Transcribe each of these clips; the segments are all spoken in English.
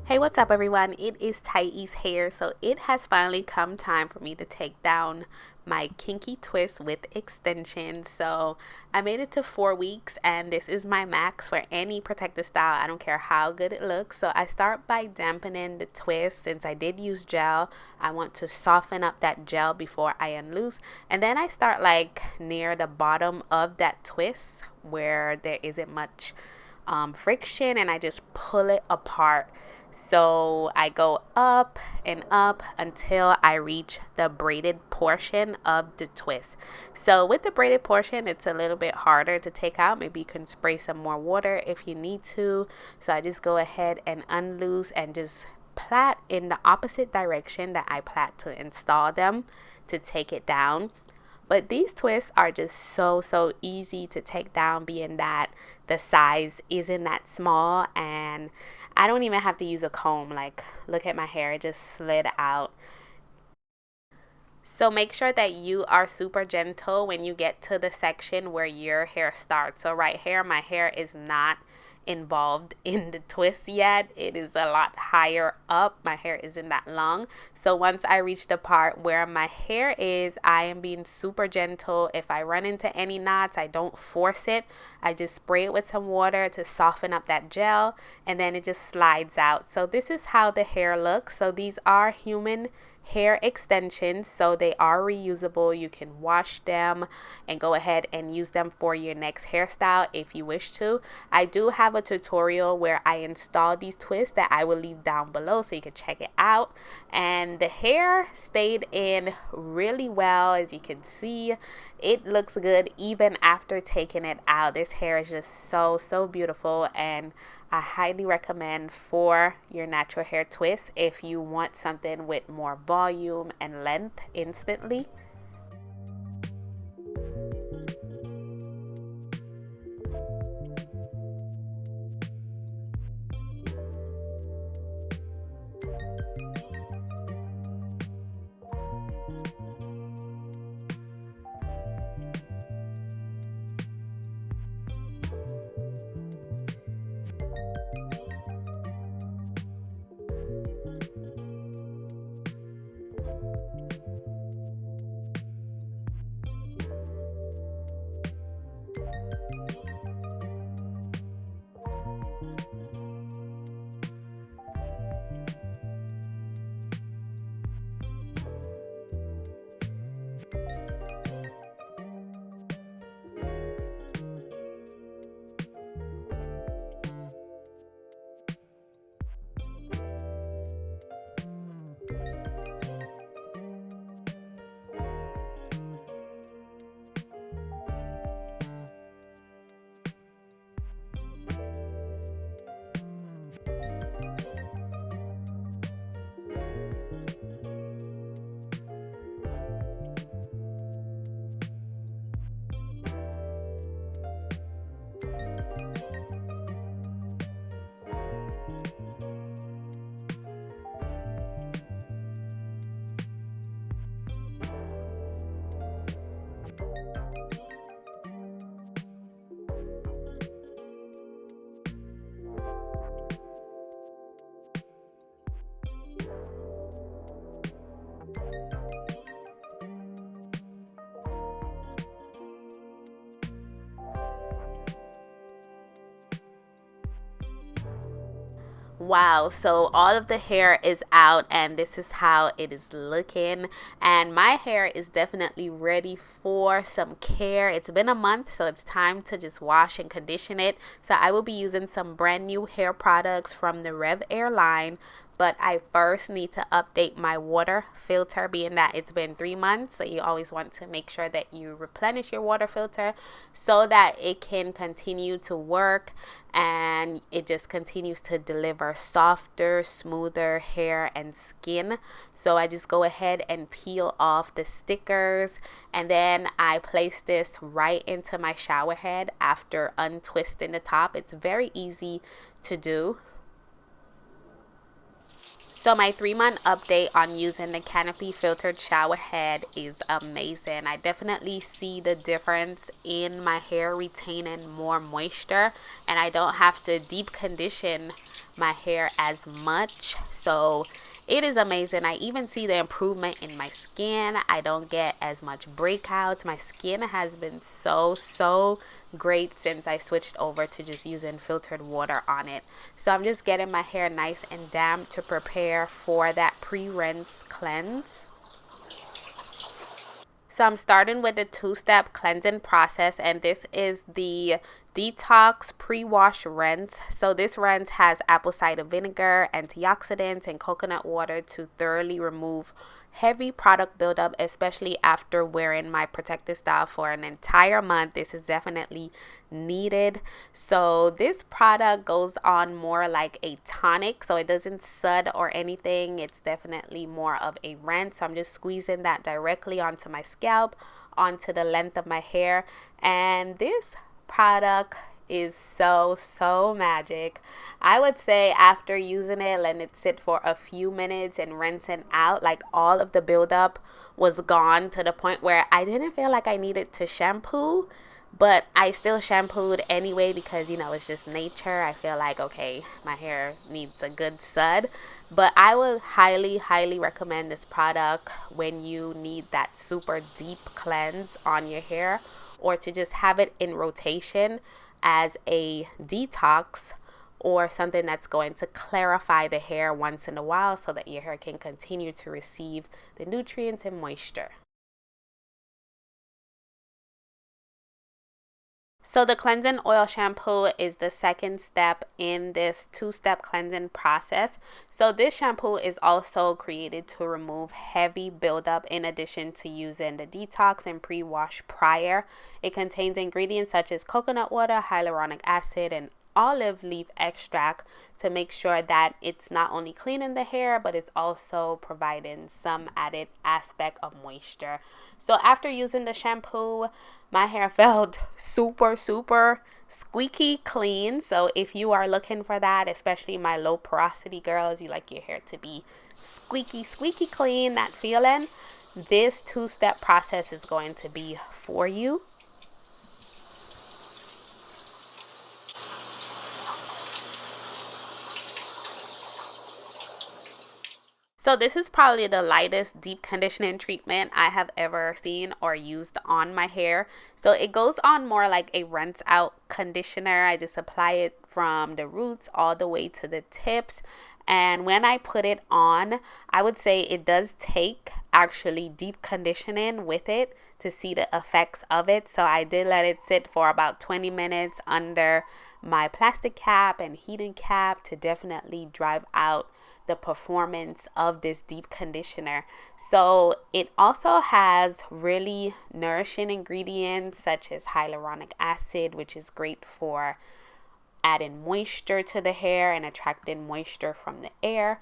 Hey, what's up, everyone? It is Tyiece here. So it has finally come time for me to take down my kinky twist with extensions. So I made it to 4 weeks, and this is my max for any protective style. I don't care how good it looks. So I start by dampening the twist. Since I did use gel, I want to soften up that gel before I unloose. And then I start like near the bottom of that twist where there isn't much friction, and I just pull it apart. So I go up and up until I reach the braided portion of the twist. So with the braided portion, it's a little bit harder to take out. Maybe you can spray some more water if you need to. So I just go ahead and unloose and just plait in the opposite direction that I plait to install them to take it down. But these twists are just so easy to take down, being that the size isn't that small, and I don't even have to use a comb. Like, look at my hair, it just slid out. So make sure that you are super gentle when you get to the section where your hair starts. So right here, my hair is not involved in the twist yet. It is a lot higher up. My hair isn't that long. So once I reach the part where my hair is, I am being super gentle. If I run into any knots, I don't force it. I just spray it with some water to soften up that gel, and then it just slides out. So this is how the hair looks. So these are human hair extensions, so they are reusable. You can wash them and go ahead and use them for your next hairstyle if you wish to. I do have a tutorial where I install these twists that I will leave down below so you can check it out. And the hair stayed in really well. As you can see, it looks good even after taking it out. This hair is just so beautiful, and I highly recommend for your natural hair twist if you want something with more volume and length instantly. Wow, so all of the hair is out, and this is how it is looking, and my hair is definitely ready for some care. It's been a month, so it's time to just wash and condition it. So I will be using some brand new hair products from the Revair line, but I first need to update my water filter, being that it's been 3 months. So you always want to make sure that you replenish your water filter so that it can continue to work and it just continues to deliver softer, smoother hair and skin. So I just go ahead and peel off the stickers, and then I place this right into my shower head after untwisting the top. It's very easy to do. So my 3-month update on using the Canopy filtered shower head is amazing. I definitely see the difference in my hair retaining more moisture, and I don't have to deep condition my hair as much. So it is amazing. I even see the improvement in my skin. I don't get as much breakouts. My skin has been so great since I switched over to just using filtered water on it. So I'm just getting my hair nice and damp to prepare for that pre-rinse cleanse. So I'm starting with the 2-step cleansing process, and this is the Detox pre-wash rinse. So this rinse has apple cider vinegar, antioxidants, and coconut water to thoroughly remove heavy product buildup, especially after wearing my protective style for an entire month. This is definitely needed. So this product goes on more like a tonic, so it doesn't sud or anything. It's definitely more of a rinse. So I'm just squeezing that directly onto my scalp, onto the length of my hair, and this product is so magic. I would say after using it, letting it sit for a few minutes and rinsing out, like all of the buildup was gone to the point where I didn't feel like I needed to shampoo, but I still shampooed anyway because, you know, it's just nature. I feel like, okay, my hair needs a good sud. But I would highly recommend this product when you need that super deep cleanse on your hair, or to just have it in rotation as a detox or something that's going to clarify the hair once in a while so that your hair can continue to receive the nutrients and moisture. So the cleansing oil shampoo is the second step in this 2-step cleansing process. So this shampoo is also created to remove heavy buildup in addition to using the detox and pre-wash prior. It contains ingredients such as coconut water, hyaluronic acid, and olive leaf extract to make sure that it's not only cleaning the hair, but it's also providing some added aspect of moisture. So after using the shampoo, my hair felt super squeaky clean. So if you are looking for that, especially my low porosity girls, you like your hair to be squeaky clean, that feeling, this 2-step process is going to be for you. So this is probably the lightest deep conditioning treatment I have ever seen or used on my hair. So it goes on more like a rinse out conditioner. I just apply it from the roots all the way to the tips. And when I put it on, I would say it does take actually deep conditioning with it to see the effects of it. So I did let it sit for about 20 minutes under my plastic cap and heating cap to definitely drive out the performance of this deep conditioner. So it also has really nourishing ingredients such as hyaluronic acid, which is great for adding moisture to the hair and attracting moisture from the air.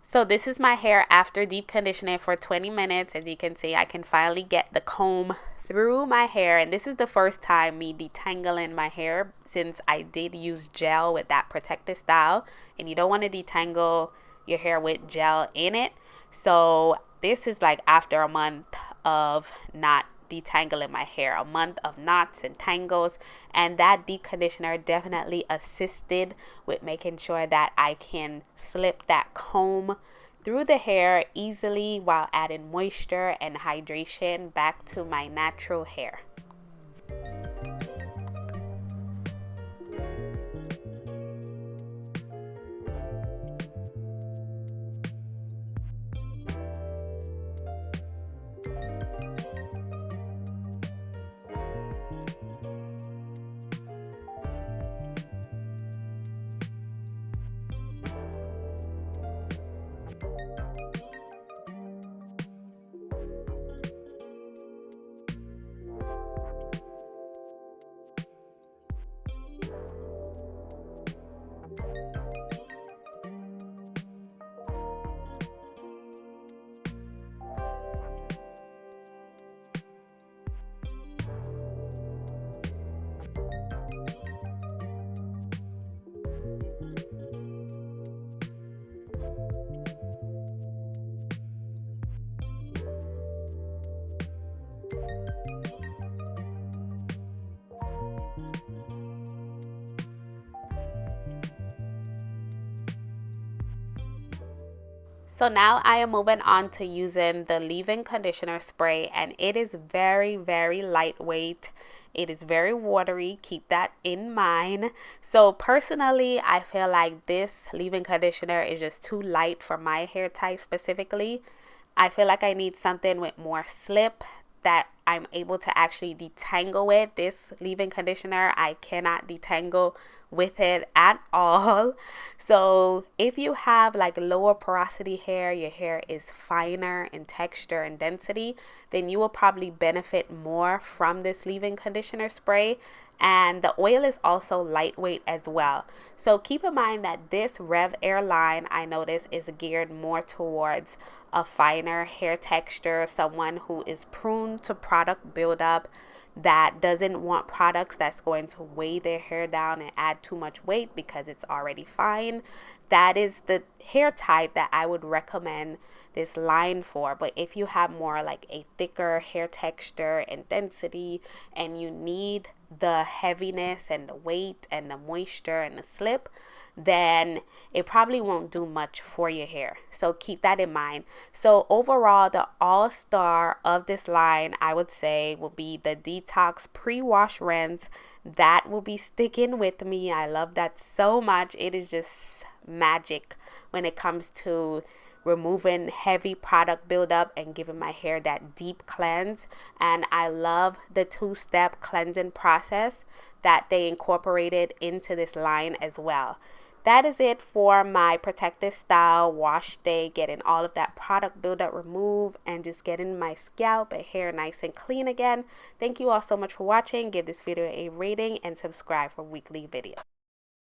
So this is my hair after deep conditioning for 20 minutes. As you can see, I can finally get the comb through my hair, and this is the first time me detangling my hair since I did use gel with that protective style, and you don't want to detangle your hair with gel in it. So this is like after a month of not detangling my hair, a month of knots and tangles, and that deep conditioner definitely assisted with making sure that I can slip that comb through the hair easily while adding moisture and hydration back to my natural hair. So now I am moving on to using the leave-in conditioner spray, and it is very, very lightweight. It is very watery. Keep that in mind. So personally, I feel like this leave-in conditioner is just too light for my hair type specifically. I feel like I need something with more slip that I'm able to actually detangle with. This leave-in conditioner, I cannot detangle with it at all. So if you have like lower porosity hair, your hair is finer in texture and density, then you will probably benefit more from this leave-in conditioner spray. And the oil is also lightweight as well. So keep in mind that this Revair line, I notice, is geared more towards a finer hair texture, someone who is prone to product buildup, that doesn't want products that's going to weigh their hair down and add too much weight because it's already fine. That is the hair type that I would recommend this line for. But if you have more like a thicker hair texture and density, and you need the heaviness and the weight and the moisture and the slip, then it probably won't do much for your hair. So keep that in mind. So overall, the all-star of this line, I would say, will be the Detox pre-wash rinse. That will be sticking with me. I love that so much. It is just magic when it comes to removing heavy product buildup and giving my hair that deep cleanse. And I love the two-step cleansing process that they incorporated into this line as well. That is it for my protective style wash day, getting all of that product buildup removed and just getting my scalp and hair nice and clean again. Thank you all so much for watching. Give this video a rating and subscribe for weekly videos.